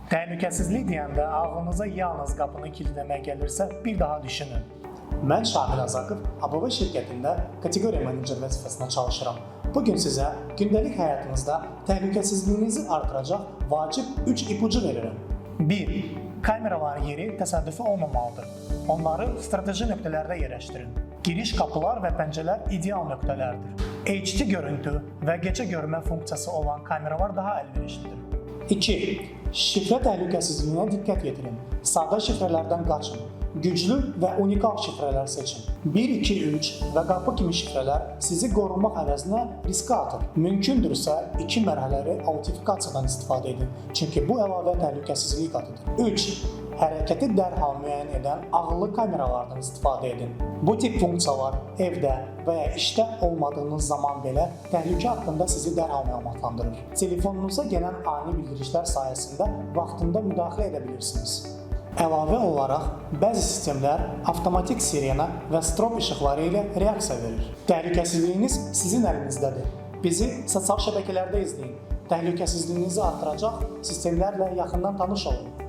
Təhlükəsizlik deyəndə ağlınıza yalnız qapını kilidləmək gəlirsə, bir daha düşünün. Mən Şamil Azaqov, ABV şirkətində kateqoriya menecer vəzifəsində çalışıram. Bugün sizə gündəlik həyatınızda təhlükəsizliyinizi artıracaq vacib 3 ipucu verirəm. 1. Kameraların yeri təsadüfi olmamalıdır. Onları strateji nöqtələrdə yerləşdirin. Giriş qapılar və pəncərələr ideal nöqtələrdir. HD görüntü və gecə görmə funksiyası olan kameralar daha əlverişlidir. 2. Şifrə təhlükəsizliyinə diqqət yetirin. Sadə şifrələrdən qaçın. Güclü və unikal şifrələr seçin. 1, 2, 3 və qapı kimi şifrələr sizi qorumaq əvəzinə riskə atır. Mümkündürsə 2 mərhələli autentikasiyadan istifadə edin. Çünki bu əlavə təhlükəsizlik qatıdır. 3. Hərəkəti dərhal müəyyən edən ağıllı kameralardan istifadə edin. Bu tip funksiyalar evdə və ya işdə olmadığınız zaman belə təhlükə haqqında sizi dərhal məlumatlandırır. Telefonunuza gələn ani bildirişlər sayəsində vaxtında müdaxilə edə bilirsiniz. Əlavə olaraq, bəzi sistemlər avtomatik sirena və strop işıqları ilə reaksiya verir. Təhlükəsizliyiniz sizin əlinizdədir. Bizi sosial şəbəkələrdə izləyin. Təhlükəsizliyinizi artıracaq sistemlərlə yaxından tanış olun.